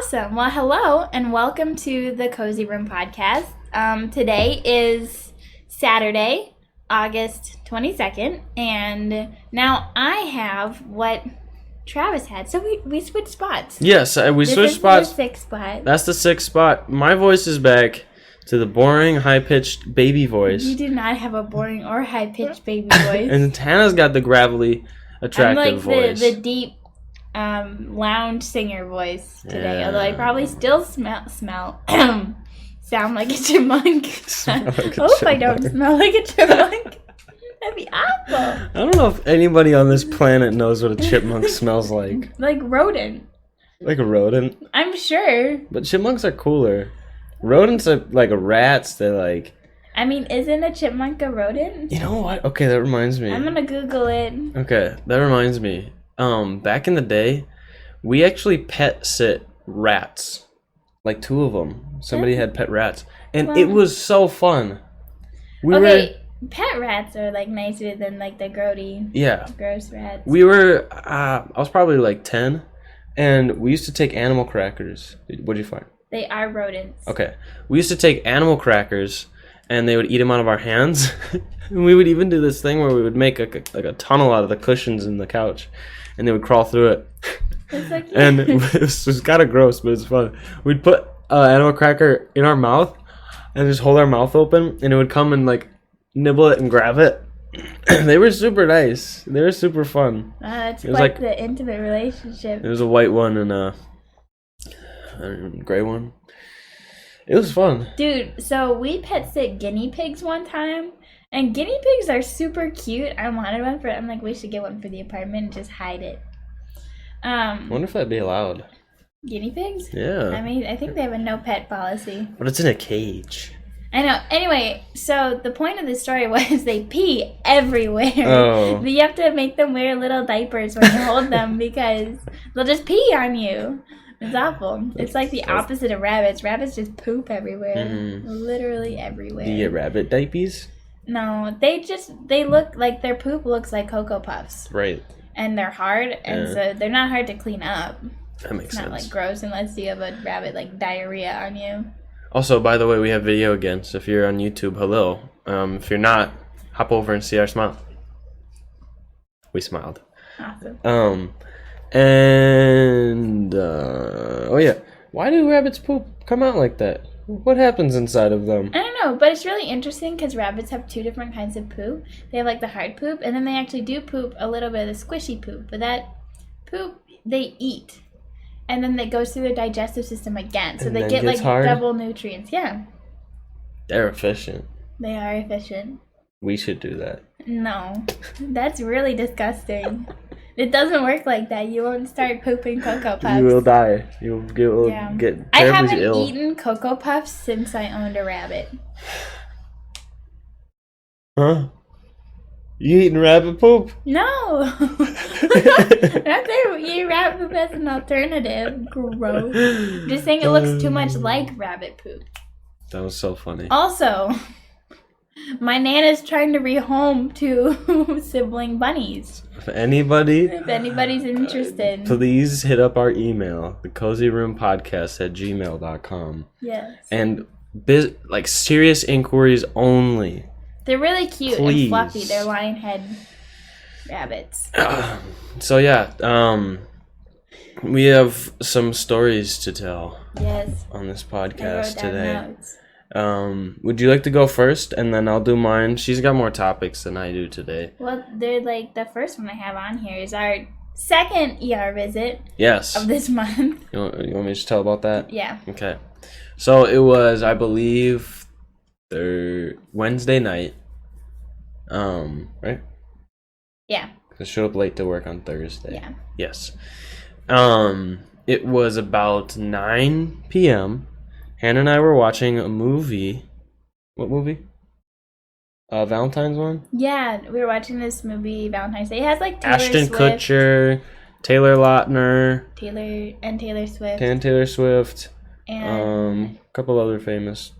Awesome. Well, hello and welcome to the Cozy Room podcast. Today is Saturday, August 22nd, and now I have what Travis had. So we switched spots. Yes, we switched spots. This is the sixth spot. That's the sixth spot. My voice is back to the boring, high-pitched baby voice. You do not have a boring or high-pitched baby voice. And Tana's got the gravelly, attractive voice. The deep lounge singer voice today. Yeah. Although I probably still sound like a chipmunk. Hope I don't smell like a chipmunk. That'd be awful. I don't know if anybody on this planet knows what a chipmunk smells like. Like rodent. Like a rodent? I'm sure. But chipmunks are cooler. Rodents are like rats. They're like... I mean, isn't a chipmunk a rodent? You know what? Okay, that reminds me. I'm gonna Google it. Okay, that reminds me. Back in the day, we actually pet sit rats. Like 2 of them. Somebody had pet rats. And it was so fun. Pet rats are like nicer than like the gross rats. I was probably like 10, and we used to take animal crackers. What'd you find? They are rodents. Okay. We used to take animal crackers, and they would eat them out of our hands. And we would even do this thing where we would make a tunnel out of the cushions in the couch, and they would crawl through it. That's so cute. And it was kind of gross, but it's fun. We'd put an animal cracker in our mouth and just hold our mouth open, and it would come and like nibble it and grab it. They were super nice. They were super fun. That's like the intimate relationship. It was a white one and a gray one. It was fun. Dude, so we pet sit guinea pigs one time, and guinea pigs are super cute. I wanted one I'm like, we should get one for the apartment and just hide it. I wonder if that'd be allowed. Guinea pigs? Yeah. I mean, I think they have a no pet policy. But it's in a cage. I know. Anyway, so the point of the story was they pee everywhere. Oh. You have to make them wear little diapers when you hold them because they'll just pee on you. It's awful. It's like the opposite of rabbits. Rabbits just poop everywhere. Mm-hmm. Literally everywhere. Do you get rabbit diapers? No, they look like their poop looks like Cocoa Puffs. Right. And they're hard, and so they're not hard to clean up. That makes sense. It's not like gross unless you have a rabbit like diarrhea on you. Also, by the way, we have video again, so if you're on YouTube, hello. If you're not, hop over and see our smile. We smiled. Awesome. Oh yeah, why do rabbits poop come out like that? What happens inside of them? I don't know, but it's really interesting because rabbits have 2 different kinds of poop. They have like the hard poop, and then they actually do poop a little bit of the squishy poop. But that poop they eat, and then it goes through their digestive system again, so and they get like hard? double nutrients. Yeah, they're efficient. They are efficient. We should do that. No, that's really disgusting. It doesn't work like that. You won't start pooping Cocoa Puffs. You will die. You'll get terribly I haven't ill. eaten Cocoa Puffs since I owned a rabbit. Huh? You eating rabbit poop? No. Not there. You eat rabbit poop as an alternative. Gross. Just saying it looks too much like rabbit poop. That was so funny. Also, my Nana's trying to rehome 2 Sibling Bunnies. If anybody's interested, please hit up our email, thecozyroompodcast@gmail.com. Yes. And serious inquiries only. They're really cute Please. and fluffy. They're lion head rabbits. So yeah, we have some stories to tell. Yes. On this podcast I wrote down today. Notes. Would you like to go first, and then I'll do mine? She's got more topics than I do today. Well, they're like the first one I have on here is our second ER visit. Yes. Of this month. You want me to just tell about that? Yeah. Okay. So it was, I believe, Wednesday night. Right? Yeah. I showed up late to work on Thursday. Yeah. Yes. It was about 9 p.m. Hannah and I were watching a movie. What movie? Valentine's one? Yeah, we were watching this movie, Valentine's Day. It has like Ashton Kutcher, Taylor Lautner. Taylor Swift. And Taylor Swift. And a couple other famous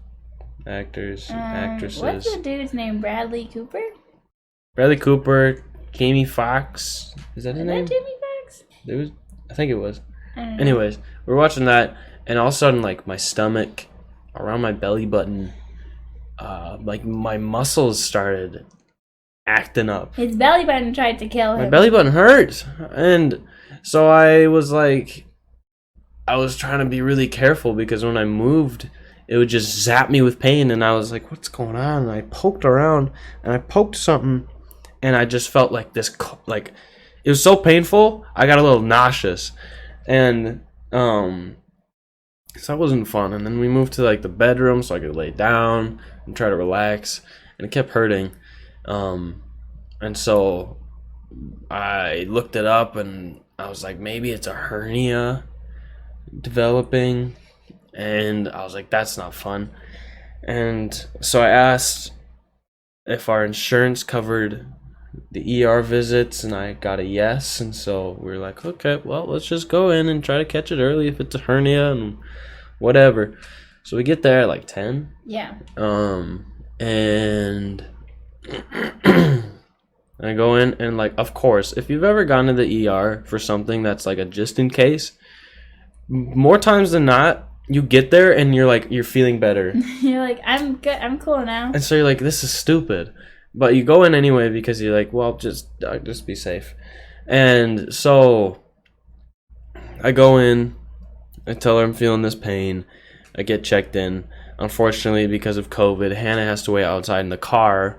actors and actresses. What's the dude's name? Bradley Cooper? Bradley Cooper, Jamie Foxx. Is that his name? Jamie Foxx? I think it was. Anyways, we're watching that, and all of a sudden, like, my stomach, around my belly button, like, my muscles started acting up. His belly button tried to kill him. My belly button hurt. And so I was like, I was trying to be really careful because when I moved, it would just zap me with pain. And I was like, what's going on? And I poked around and I poked something and I just felt like this, like, it was so painful. I got a little nauseous. And, so that wasn't fun. And then we moved to like the bedroom so I could lay down and try to relax. And it kept hurting. And so I looked it up and I was like, maybe it's a hernia developing. And I was like, that's not fun. And so I asked if our insurance covered the ER visits, and I got a yes. And so we were like, okay, well, let's just go in and try to catch it early if it's a hernia and whatever. So we get there at like 10. Yeah. And I go in and, like, of course, if you've ever gone to the ER for something that's like a just in case, more times than not, you get there and you're like, you're feeling better. You're like, I'm good, I'm cool now. And so you're like, this is stupid. But you go in anyway because you're like, well, just be safe. And so I go in, I tell her I'm feeling this pain. I get checked in. Unfortunately, because of COVID, Hannah has to wait outside in the car.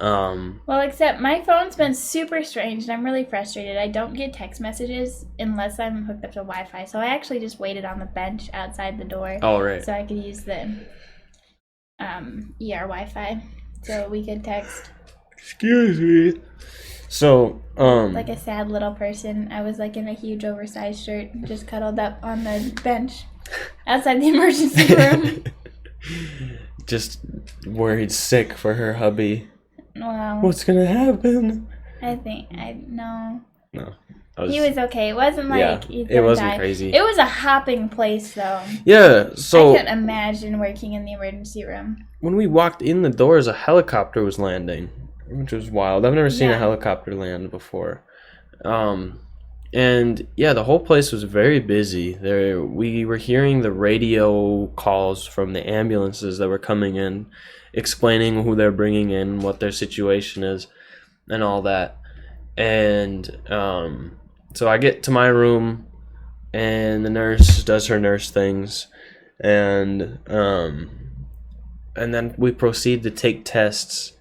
Well, except my phone's been super strange and I'm really frustrated. I don't get text messages unless I'm hooked up to Wi-Fi. So I actually just waited on the bench outside the door. Oh, right. So I could use the ER Wi-Fi so we could text. Excuse me. So, like a sad little person, I was like in a huge oversized shirt, just cuddled up on the bench outside the emergency room. Just worried sick for her hubby. Well, what's gonna happen? No. He was okay. It wasn't like it wasn't crazy. It was a hopping place though. Yeah, so I couldn't imagine working in the emergency room. When we walked in the doors, a helicopter was landing, which was wild. I've never seen a helicopter land before. And yeah, the whole place was very busy. We were hearing the radio calls from the ambulances that were coming in, explaining who they're bringing in, what their situation is, and all that. And so I get to my room, and the nurse does her nurse things, and then we proceed to take tests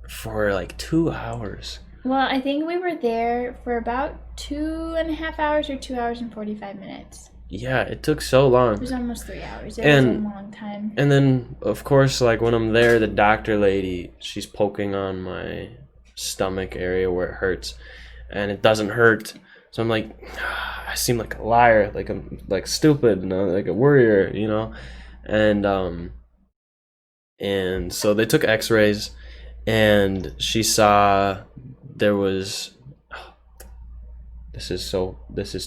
for like 2 hours. Well, I think we were there for about 2.5 hours or 2 hours and 45 minutes. Yeah, it took so long. It was almost 3 hours. It was a long time. And then, of course, like when I'm there, the doctor lady, she's poking on my stomach area where it hurts, and it doesn't hurt. So I'm like, I seem like a liar, like I'm like stupid, like a worrier, And so they took X-rays, and she saw there was. This is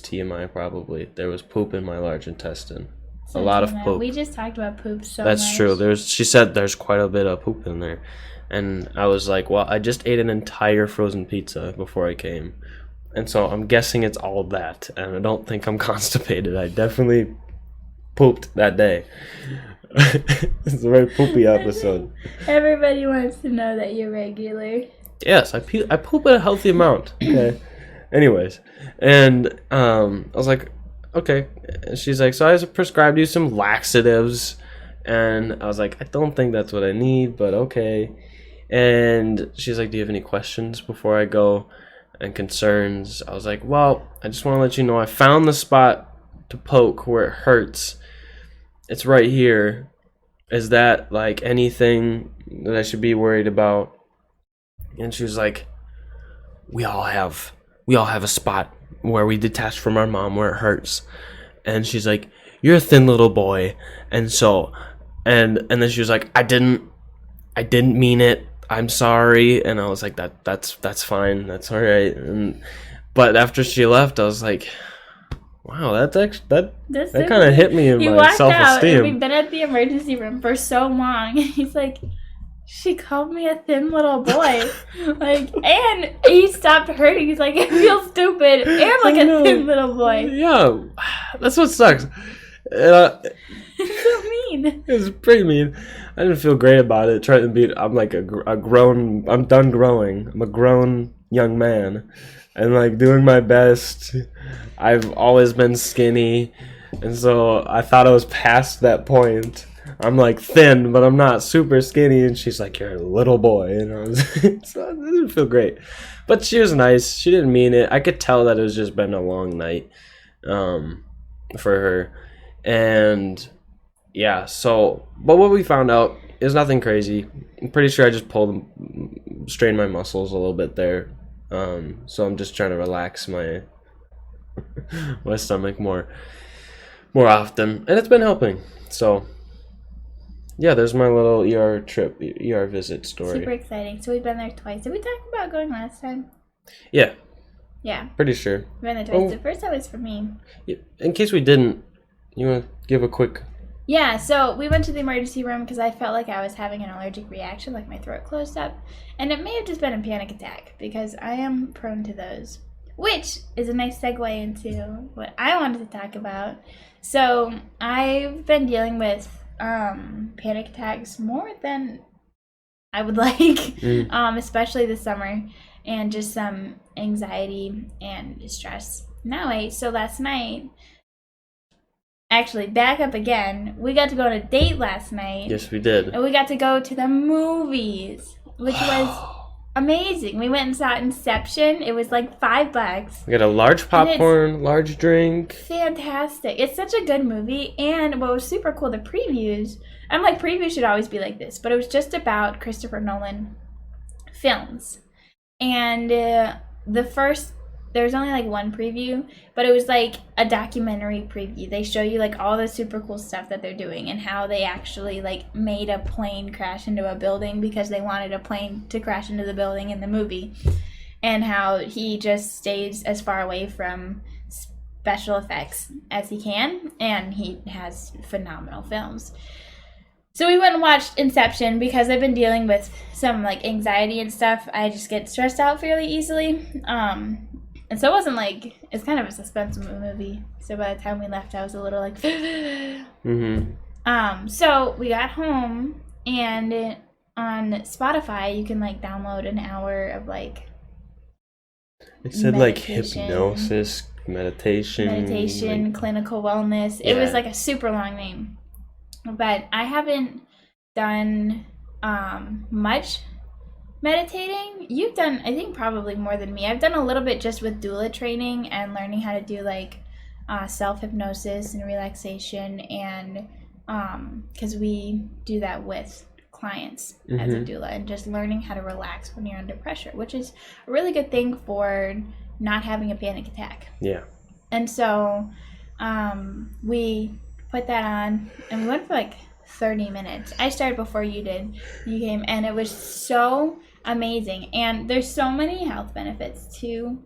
TMI probably. There was poop in my large intestine. A lot of poop. We just talked about poop so That's much. true. She said there's quite a bit of poop in there. And I was like, well, I just ate an entire frozen pizza before I came. And so I'm guessing it's all that. And I don't think I'm constipated. I definitely pooped that day. It's a very poopy episode. Everybody wants to know that you're regular. Yes, I poop at a healthy amount. Okay. Anyways, and I was like, okay. And she's like, so I prescribed you some laxatives, and I was like, I don't think that's what I need, but okay. And she's like, do you have any questions before I go, and concerns? I was like, well, I just want to let you know I found the spot to poke where it hurts. It's right here. Is that like anything that I should be worried about? And she was like, we all have a spot where we detach from our mom where it hurts. And she's like, you're a thin little boy. And so, and then she was like, I didn't mean it. I'm sorry. And I was like, that's fine. That's all right. But after she left, I was like, wow, that kind of hit me in my self-esteem. He walked out, and we've been at the emergency room for so long. He's like, she called me a thin little boy. And he stopped hurting. He's like, I feel stupid. And like a thin little boy. Yeah, that's what sucks. It's so mean. It was pretty mean. I didn't feel great about it. Trying to be, I'm like a grown. I'm done growing. I'm a grown young man, and like doing my best. I've always been skinny, and so I thought I was past that point. I'm like thin, but I'm not super skinny. And she's like, "You're a little boy," and I was so it didn't feel great. But she was nice. She didn't mean it. I could tell that it was just been a long night, for her, and. Yeah, so, but what we found out is nothing crazy. I'm pretty sure I just strained my muscles a little bit there. So I'm just trying to relax my my stomach more often, and it's been helping. So, yeah, there's my little ER visit story. Super exciting. So we've been there twice. Did we talk about going last time? Yeah. Yeah. Pretty sure. We've been there twice. The first time was for me. In case we didn't, you want to give a quick... Yeah, so we went to the emergency room because I felt like I was having an allergic reaction, like my throat closed up. And it may have just been a panic attack because I am prone to those. Which is a nice segue into what I wanted to talk about. So I've been dealing with panic attacks more than I would like, especially this summer, and just some anxiety and stress. So last night... Actually, back up again. We got to go on a date last night. Yes, we did. And we got to go to the movies, which was amazing. We went and saw Inception. It was like $5. We got a large popcorn, large drink. Fantastic. It's such a good movie. And what was super cool, the previews. I'm like, previews should always be like this. But it was just about Christopher Nolan films. And there was only like one preview, but it was like a documentary preview. They show you like all the super cool stuff that they're doing and how they actually like made a plane crash into a building because they wanted a plane to crash into the building in the movie, and how he just stays as far away from special effects as he can, and he has phenomenal films. So we went and watched Inception because I've been dealing with some like anxiety and stuff. I just get stressed out fairly easily. And so it wasn't like, it's kind of a suspense movie. So by the time we left, I was a little like, So we got home, and on Spotify, you can like download an hour of like it said like hypnosis, meditation, clinical wellness. It was like a super long name. But I haven't done much meditating. You've done, I think, probably more than me. I've done a little bit just with doula training and learning how to do like self-hypnosis and relaxation, and because we do that with clients as a doula, and just learning how to relax when you're under pressure, which is a really good thing for not having a panic attack. Yeah. And so we put that on, and we went for like 30 minutes. I started before you did. You came, and it was so amazing. And there's so many health benefits to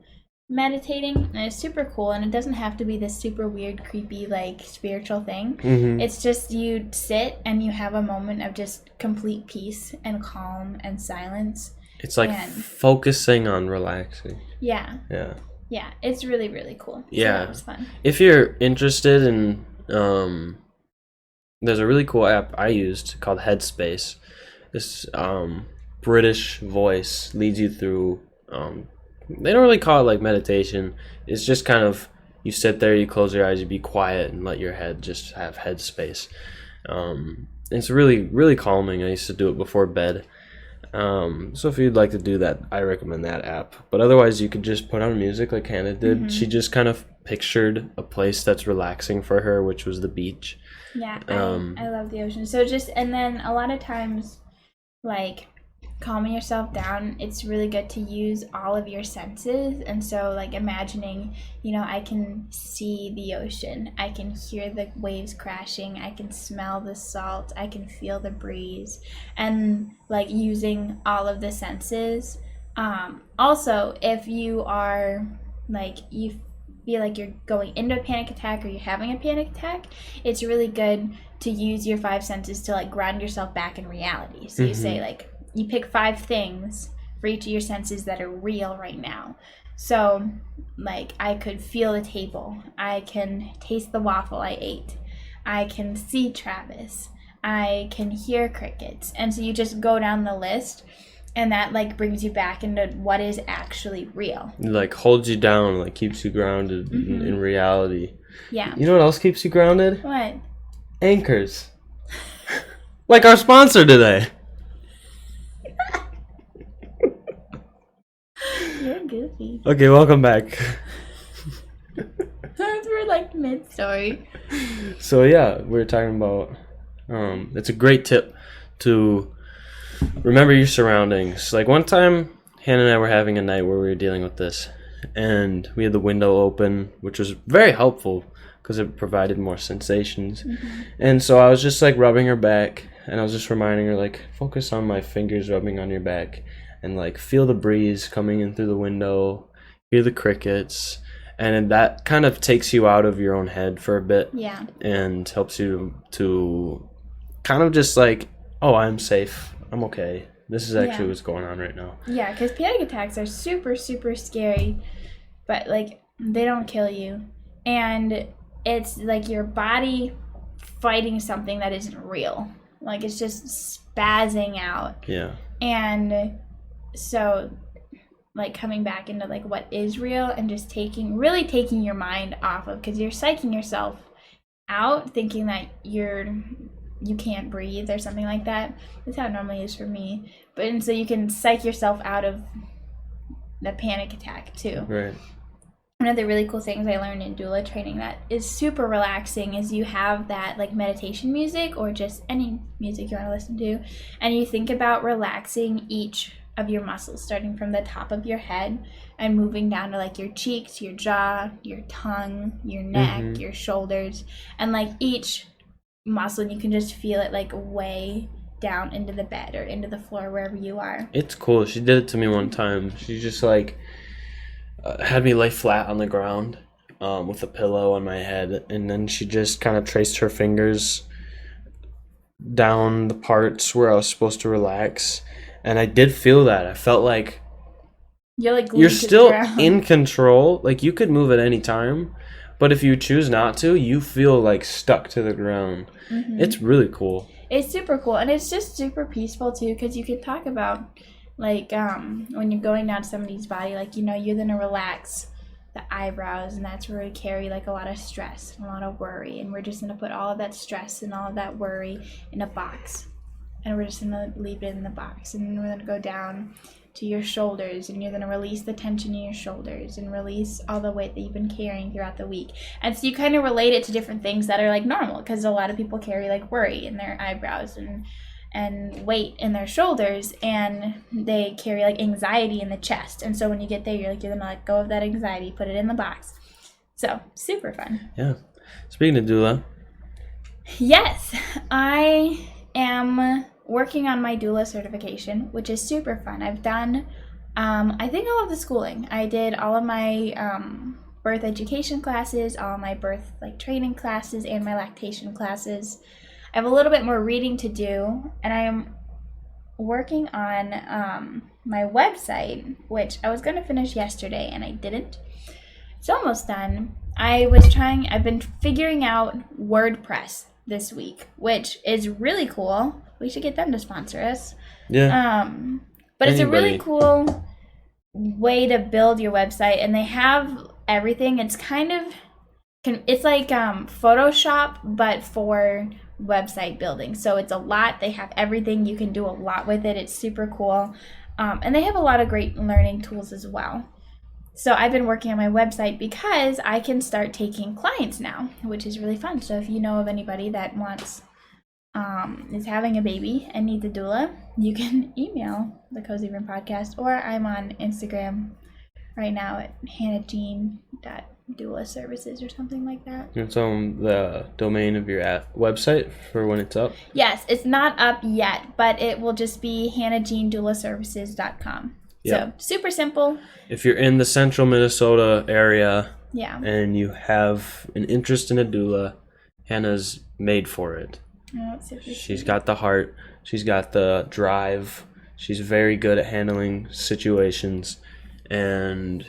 meditating, and it's super cool. And it doesn't have to be this super weird, creepy, like spiritual thing. It's just you sit and you have a moment of just complete peace and calm and silence. It's like focusing on relaxing. Yeah, it's really, really cool. Yeah, so that was fun. If you're interested in there's a really cool app I used called Headspace. This British voice leads you through, they don't really call it like meditation. It's just kind of, you sit there, you close your eyes, you be quiet and let your head just have headspace. It's really, really calming. I used to do it before bed. So if you'd like to do that, I recommend that app. But otherwise, you could just put on music like Hannah did. She just kind of pictured a place that's relaxing for her, which was the beach. Yeah, I love the ocean. So just, and then a lot of times, like, calming yourself down, it's really good to use all of your senses. And so, like, imagining, I can see the ocean, I can hear the waves crashing, I can smell the salt, I can feel the breeze, and like using all of the senses. Also, if you are like, you feel like you're going into a panic attack or you're having a panic attack, it's really good to use your 5 senses to like ground yourself back in reality. So you say, like, you pick 5 things for each of your senses that are real right now. So, like, I could feel the table. I can taste the waffle I ate. I can see Travis. I can hear crickets. And so you just go down the list, and that like brings you back into what is actually real. It, like, holds you down, like keeps you grounded in reality. Yeah. You know what else keeps you grounded? What? Anchors. Like our sponsor today. You're goofy. Okay, welcome back. We're like mid-story. So yeah, we were talking about it's a great tip to remember your surroundings. Like one time Hannah and I were having a night where we were dealing with this, and we had the window open, which was very helpful because it provided more sensations. And so I was just like rubbing her back, and I was just reminding her, like, focus on my fingers rubbing on your back, and like feel the breeze coming in through the window, hear the crickets. And that kind of takes you out of your own head for a bit. Yeah. And helps you to kind of just like, oh, I'm safe. I'm okay. This is actually what's going on right now. Yeah, because panic attacks are super, super scary. But, like, they don't kill you. And it's like your body fighting something that isn't real. Like, it's just spazzing out. Yeah. And so, like, coming back into like what is real and just really taking your mind off of, because you're psyching yourself out thinking that you can't breathe or something like that. That's how it normally is for me. And so you can psych yourself out of the panic attack too. Right. One of the really cool things I learned in doula training that is super relaxing is you have that like meditation music or just any music you want to listen to, and you think about relaxing each of your muscles, starting from the top of your head and moving down to like your cheeks, your jaw, your tongue, your neck, your shoulders, and like each muscle, and you can just feel it like way down into the bed or into the floor, wherever you are. It's cool. She did it to me one time. She just like had me lay flat on the ground with a pillow on my head, and then she just kind of traced her fingers down the parts where I was supposed to relax. And I did feel that. I felt like you're still in control. Like, you could move at any time, but if you choose not to, you feel like stuck to the ground. It's really cool. It's super cool, and it's just super peaceful too, because you can talk about like when you're going down somebody's body, like, you know, you're gonna relax the eyebrows, and that's where we carry like a lot of stress and a lot of worry, and we're just gonna put all of that stress and all of that worry in a box. And we're just going to leave it in the box. And then we're going to go down to your shoulders. And you're going to release the tension in your shoulders. And release all the weight that you've been carrying throughout the week. And so you kind of relate it to different things that are like normal. Because a lot of people carry like worry in their eyebrows. And weight in their shoulders. And they carry like anxiety in the chest. And so when you get there, you're going to let go of that anxiety. Put it in the box. So, super fun. Yeah. Speaking of doula. Yes. I am working on my doula certification, which is super fun. I've done, I think, all of the schooling. I did all of my birth education classes, all of my birth like training classes, and my lactation classes. I have a little bit more reading to do, and I am working on my website, which I was going to finish yesterday, and I didn't. It's almost done. I've been figuring out WordPress this week, which is really cool. We should get them to sponsor us. Yeah. But it's a really cool way to build your website, and they have everything. It's kind of, it's like Photoshop, but for website building. So it's a lot. They have everything. You can do a lot with it. It's super cool. And they have a lot of great learning tools as well. So I've been working on my website because I can start taking clients now, which is really fun. So if you know of anybody that is having a baby and needs a doula, you can email the Cozy Room Podcast, or I'm on Instagram right now at hannahjean.doulaservices or something like that. It's on the domain of your website for when it's up? Yes, it's not up yet, but it will just be hannahjeandoulaservices.com. So, super simple. If you're in the central Minnesota area and you have an interest in a doula, Hannah's made for it. Oh, she's got the heart. She's got the drive. She's very good at handling situations. And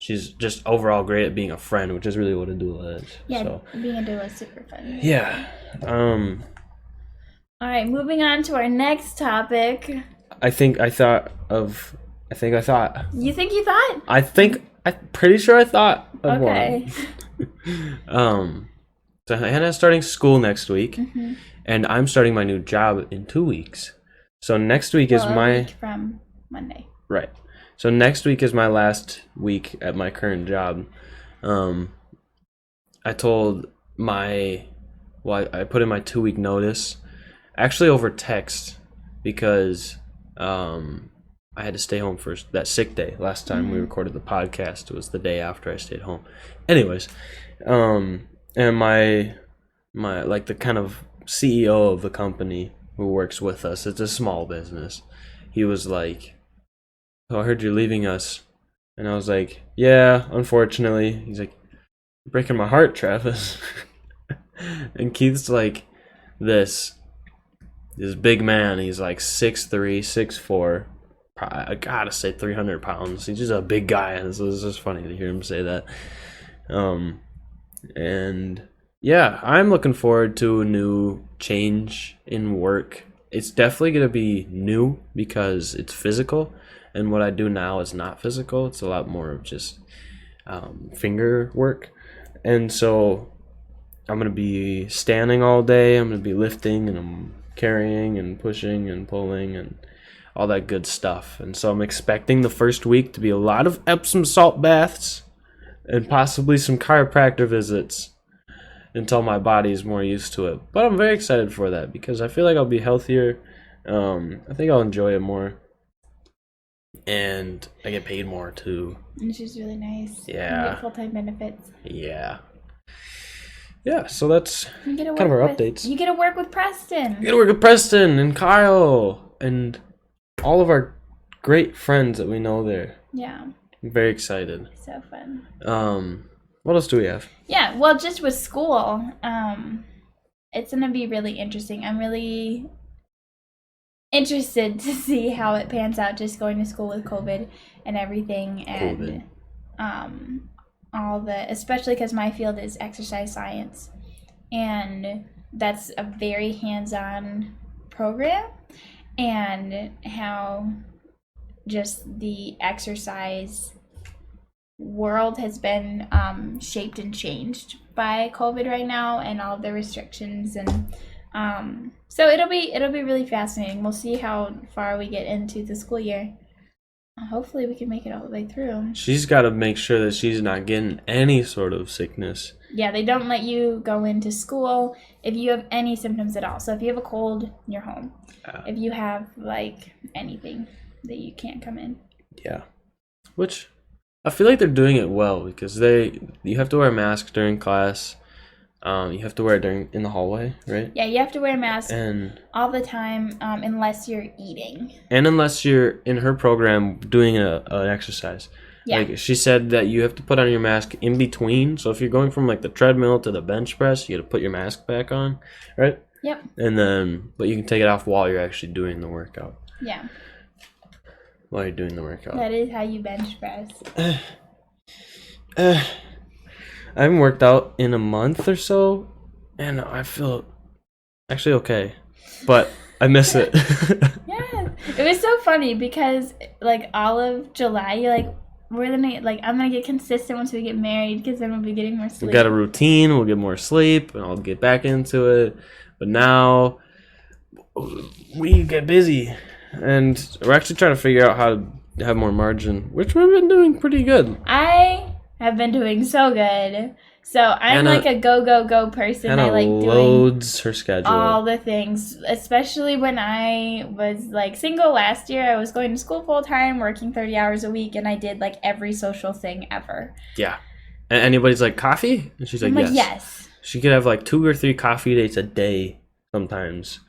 she's just overall great at being a friend, which is really what a doula is. Yeah, so. being a doula is super fun. Yeah. All right, moving on to our next topic. I'm pretty sure I thought of one. So Hannah's starting school next week, and I'm starting my new job in 2 weeks. So next week is a week from Monday. Right. So next week is my last week at my current job. I put in my 2-week notice, actually over text, because I had to stay home for that sick day. Last time we recorded the podcast, it was the day after I stayed home. Anyways, and my like the kind of CEO of the company who works with us, it's a small business. He was like, "Oh, I heard you're leaving us." And I was like, "Yeah, unfortunately." He's like, "You're breaking my heart, Travis." And Keith's like this big man. He's like 6'3", 6'4". I gotta say 300 pounds. He's just a big guy, and so it's just funny to hear him say that. And yeah, I'm looking forward to a new change in work. It's definitely gonna be new because it's physical, and what I do now is not physical. It's a lot more of just finger work, and so I'm gonna be standing all day. I'm gonna be lifting, and I'm carrying and pushing and pulling and all that good stuff. And so I'm expecting the first week to be a lot of Epsom salt baths and possibly some chiropractor visits until my body's more used to it. But I'm very excited for that because I feel like I'll be healthier. I think I'll enjoy it more. And I get paid more too. Which is really nice. Yeah. You get full-time benefits. Yeah. Yeah, so that's kind of our updates. You get to work with Preston. You get to work with Preston and Kyle and all of our great friends that we know there. Yeah. I'm very excited. So fun. What else do we have? Yeah, well, just with school, it's going to be really interesting. I'm really interested to see how it pans out just going to school with COVID and everything. And especially because my field is exercise science, and that's a very hands-on program, and how just the exercise world has been shaped and changed by COVID right now and all of the restrictions, and so it'll be really fascinating. We'll see how far we get into the school year. Hopefully we can make it all the way through. She's got to make sure that she's not getting any sort of sickness. Yeah, they don't let you go into school if you have any symptoms at all. So if you have a cold, you're home. If you have like anything, that you can't come in. Yeah. Which I feel like they're doing it well because you have to wear a mask during class. You have to wear it in the hallway, right? Yeah, you have to wear a mask and all the time, unless you're eating. And unless you're in her program doing an exercise. Yeah. Like she said that you have to put on your mask in between. So if you're going from like the treadmill to the bench press, you got to put your mask back on, right? Yep. And then, but you can take it off while you're actually doing the workout. Yeah. While you're doing the workout. That is how you bench press. I haven't worked out in a month or so, and I feel actually okay, but I miss it. Yeah, it was so funny because like all of July, you're like, I'm gonna get consistent once we get married because then we'll be getting more sleep. We got a routine, we'll get more sleep, and I'll get back into it. But now we get busy, and we're actually trying to figure out how to have more margin, which we've been doing pretty good. I have been doing so good. So I'm like a go person. Hannah I like loads doing her schedule. all the things, especially when I was like single last year. I was going to school full time, working 30 hours a week, and I did like every social thing ever. Yeah. And anybody's like, coffee? And she's like, yes. Yes. She could have like 2 or 3 coffee dates a day sometimes.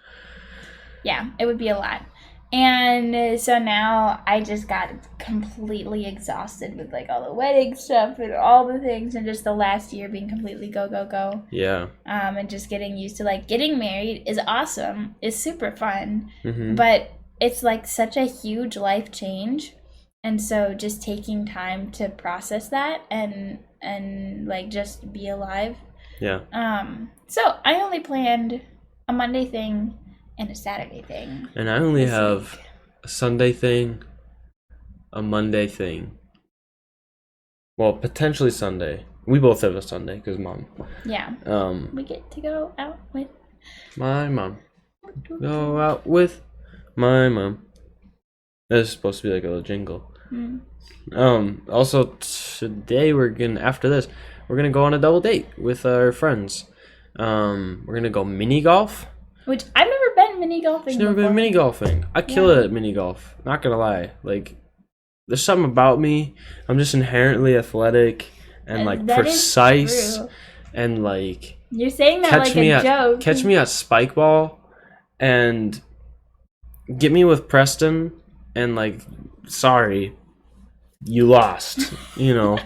Yeah, it would be a lot. And so now I just got completely exhausted with like all the wedding stuff and all the things, and just the last year being completely go. Yeah. And just getting used to like getting married is awesome. It's super fun. Mm-hmm. But it's like such a huge life change. And so just taking time to process that and like just be alive. Yeah. So I only planned a Monday thing and a Saturday thing. And I only have a Sunday thing, a Monday thing. Well, potentially Sunday. We both have a Sunday because Mom. Yeah. We get to go out with my mom. Go out with my mom. That's supposed to be like a little jingle. Also today after this, we're gonna go on a double date with our friends. We're gonna go mini golf. Which I've never been mini golfing. She's never been mini golfing. I kill it at mini golf. Not gonna lie. Like, there's something about me. I'm just inherently athletic and like precise and like. You're saying that like a joke. Catch me at spike ball, and get me with Preston, and like, sorry, you lost. You know,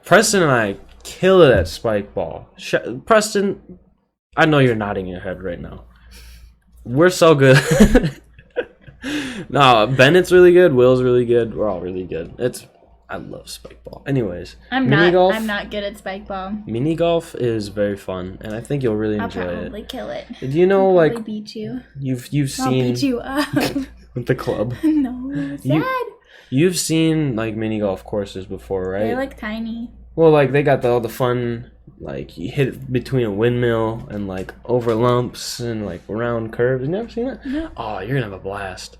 Preston and I kill it at spike ball. Preston, I know you're nodding your head right now. We're so good. No, Bennett's really good. Will's really good. We're all really good. I love spike ball. Anyways, I'm not good at spike ball. Mini golf is very fun, and I think you'll really enjoy it. I'll probably kill it. Do you know, I'll beat you. You've seen. I'll beat you up with the club. No, sad. You've seen like mini golf courses before, right? They're like tiny. Well, like they got all the fun. Like you hit it between a windmill and like over lumps and like around curves. You never seen that? No. Oh, you're gonna have a blast.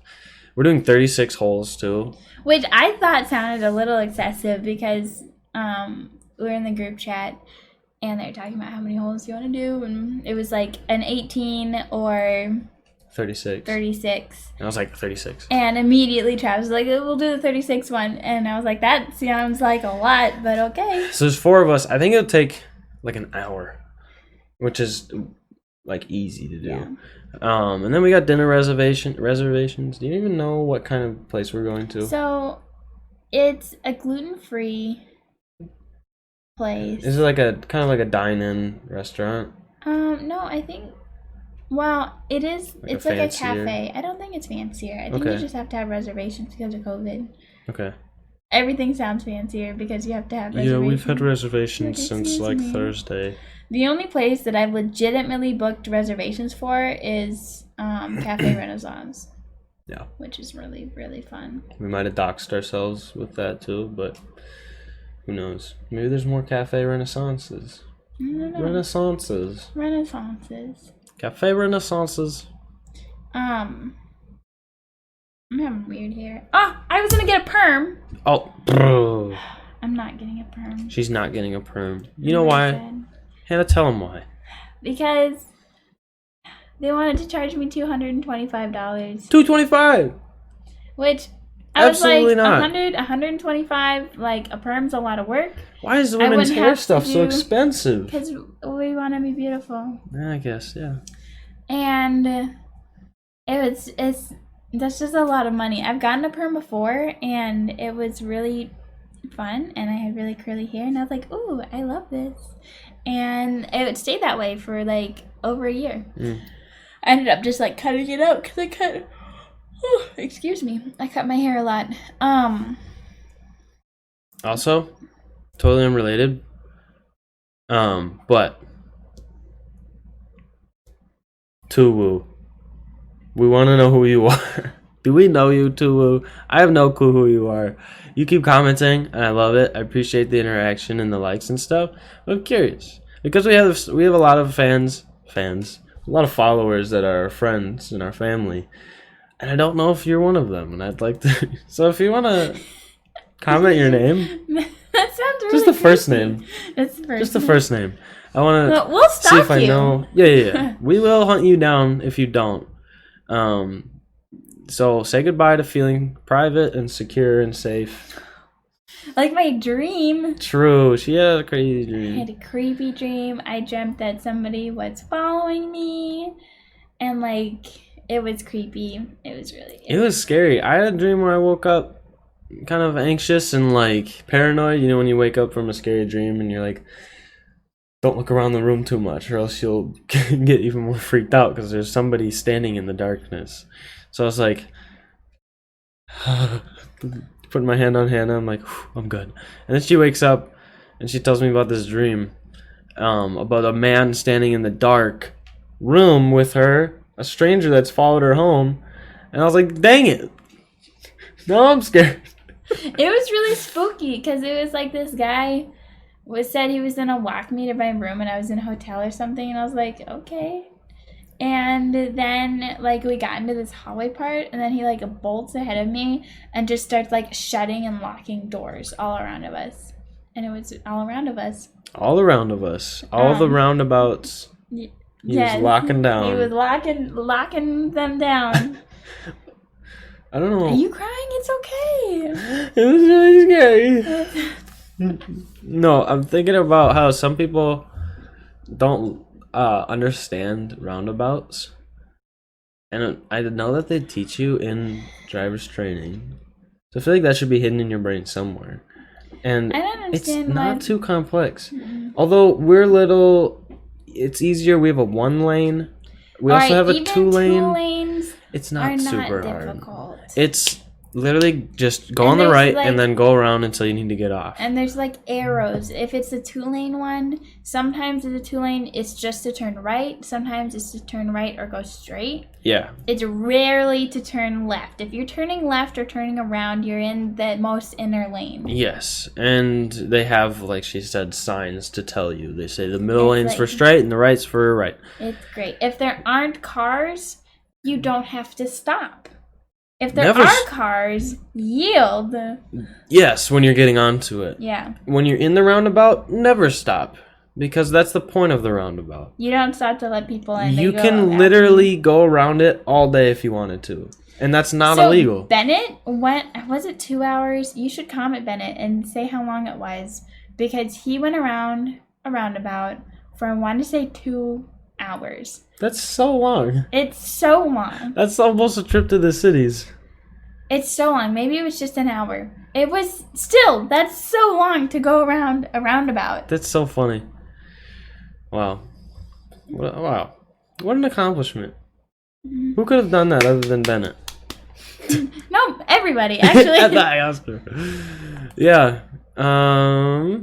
We're doing 36 holes too. Which I thought sounded a little excessive because we were in the group chat and they were talking about how many holes you want to do, and it was like an 18 or 36. And I was like 36. And immediately Travis was like, we'll do the 36 one, and I was like, that sounds like a lot, but okay. So there's 4 of us. I think it'll take like an hour, which is like easy to do. Yeah. And then we got dinner reservations. Do you even know what kind of place we're going to? So it's a gluten-free place. Is it like a kind of like a dine-in restaurant? No, I think. Well, it is. Like it's like a cafe. I don't think it's fancier. I think you just have to have reservations because of COVID. Okay. Everything sounds fancier because you have to have reservations. Yeah, we've had reservations since like Thursday. The only place that I've legitimately booked reservations for is Cafe Renaissance. Yeah. Which is really, really fun. We might have doxed ourselves with that too, but who knows? Maybe there's more Cafe Renaissances. I don't know. Renaissances. Cafe Renaissances. I'm having weird hair. Oh, I was gonna get a perm. Oh, bro. I'm not getting a perm. She's not getting a perm. You know why? Hannah, tell them why. Because they wanted to charge me $225. $225. Which I Absolutely was like, not. $125. Like a perm's a lot of work. Why is the women's hair stuff so expensive? Because we want to be beautiful. I guess, yeah. And that's just a lot of money. I've gotten a perm before, and it was really fun, and I had really curly hair, and I was like, ooh, I love this. And it stayed that way for like over a year. I ended up just like cutting it out because I cut. Excuse me, I cut my hair a lot. Also, totally unrelated. But Tuwu, we want to know who you are. Do we know you, Tuwu? I have no clue who you are. You keep commenting, and I love it. I appreciate the interaction and the likes and stuff. But I'm curious because we have a lot of fans, a lot of followers that are friends in our family, and I don't know if you're one of them. And I'd like to. So if you want to comment your name, that sounds really just the first name. That's the first. Just the first name. I want to. We'll see if you. I know. Yeah. We will hunt you down if you don't. So say goodbye to feeling private and secure and safe. Like my dream. True. She had a crazy dream. I had a creepy dream. I dreamt that somebody was following me. And like, it was creepy. It was scary. I had a dream where I woke up kind of anxious and like paranoid. You know when you wake up from a scary dream and you're like, don't look around the room too much or else you'll get even more freaked out because there's somebody standing in the darkness. So I was like, putting my hand on Hannah. I'm like, I'm good. And then she wakes up and she tells me about this dream about a man standing in the dark room with her, a stranger that's followed her home. And I was like, dang it. Now I'm scared. It was really spooky because it was like this guy said he was gonna walk me to my room and I was in a hotel or something, and I was like, okay. And then like we got into this hallway part, and then he like bolts ahead of me and just starts like shutting and locking doors all around of us, and it was all around of us. All around of us. All the roundabouts. He was locking down. He was locking them down. I don't know. Are you crying? It's okay. It was really scary. No, I'm thinking about how some people don't understand roundabouts. And I know that they teach you in driver's training. So I feel like that should be hidden in your brain somewhere. And I don't understand it's not too complex. Mm-hmm. Although we're little, it's easier. We have a 1 lane. We also have a 2 lane. 2 lanes. It's not super difficult. hard. It's literally just go on the right and then go around until you need to get off. And there's like arrows. If it's a 2-lane one, sometimes it's a 2-lane, it's just to turn right. Sometimes it's to turn right or go straight. Yeah. It's rarely to turn left. If you're turning left or turning around, you're in the most inner lane. Yes. And they have, like she said, signs to tell you. They say the middle lane's for straight and the right's for right. It's great. If there aren't cars, you don't have to stop. If there are cars, yield. Yes, when you're getting onto it. Yeah. When you're in the roundabout, never stop. Because that's the point of the roundabout. You don't stop to let people in. You can literally go around it all day if you wanted to. And that's not illegal. Bennett went, was it 2 hours? You should comment Bennett and say how long it was. Because he went around a roundabout for, I want to say, 2 hours. That's so long. It's so long. That's almost a trip to the cities. It's so long. Maybe it was just an hour. It was still, that's so long to go around a roundabout. That's so funny. Wow. Wow. What an accomplishment. Mm-hmm. Who could have done that other than Bennett? No, everybody, actually. At the Oscar. Yeah. I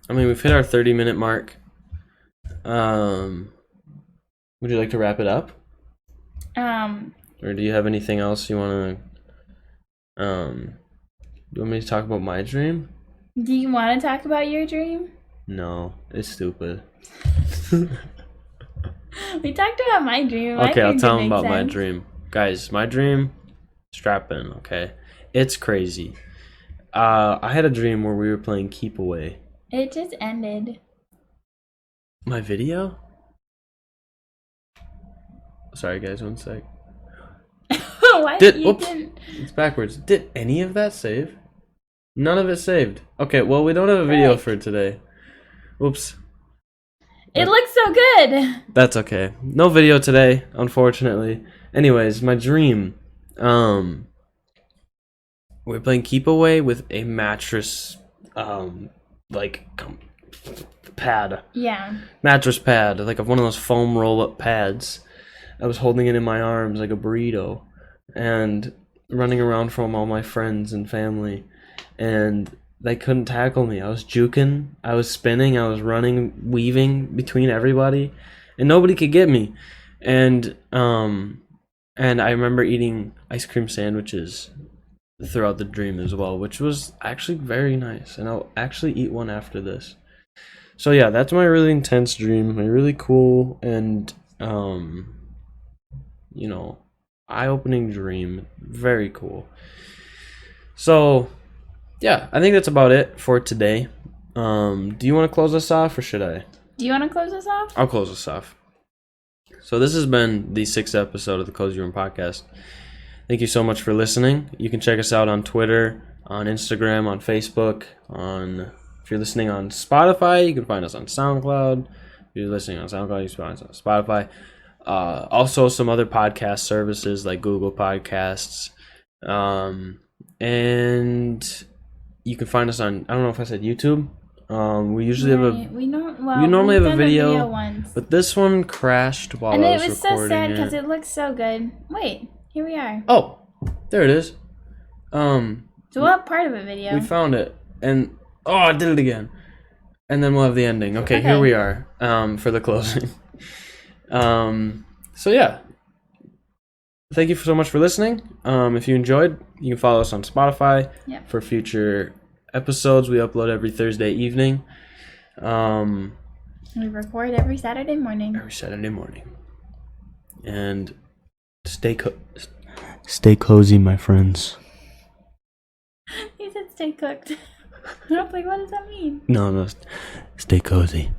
mean, we've hit our 30-minute mark. Would you like to wrap it up? Or do you have anything else you want to, do you want me to talk about my dream? Do you want to talk about your dream? No, it's stupid. We talked about my dream. Okay, I'll tell them about my dream. Guys, my dream, strap in, okay? It's crazy. I had a dream where we were playing Keep Away. It just ended. My video? Sorry, guys, 1 sec. What? Didn't... It's backwards. Did any of that save? None of it saved. Okay, well, we don't have a video for today. Oops. It looks so good. That's okay. No video today, unfortunately. Anyways, my dream. We're playing Keep Away with a mattress, pad. Yeah. Mattress pad, like one of those foam roll-up pads. I was holding it in my arms like a burrito and running around from all my friends and family, and they couldn't tackle me. I was juking, I was spinning, I was running, weaving between everybody, and nobody could get me. And I remember eating ice cream sandwiches throughout the dream as well, which was actually very nice, and I'll actually eat one after this. So yeah, that's my really intense dream, my really cool and eye-opening dream. Very cool. So yeah, I think that's about it for today. Do you want to close us off, or should I? Do you want to close us off? I'll close us off. So this has been the 6th episode of the Cozy Room Podcast. Thank you so much for listening. You can check us out on Twitter, on Instagram, on Facebook. If you're listening on Spotify, you can find us on SoundCloud. If you're listening on SoundCloud, you can find us on Spotify. Also, some other podcast services like Google Podcasts. And you can find us on, I don't know if I said YouTube. We usually have we normally have a video once, but this one crashed while I was recording. And it was so sad because it looks so good. Wait, here we are. Oh, there it is. So what part of a video? We found it, and I did it again. And then we'll have the ending. Okay, here we are for the closing. So yeah, thank you so much for listening. If you enjoyed, you can follow us on Spotify for future episodes. We upload every Thursday evening. We record every Saturday morning. And stay cozy, my friends. He said stay cooked. I was like, what does that mean? No, stay cozy.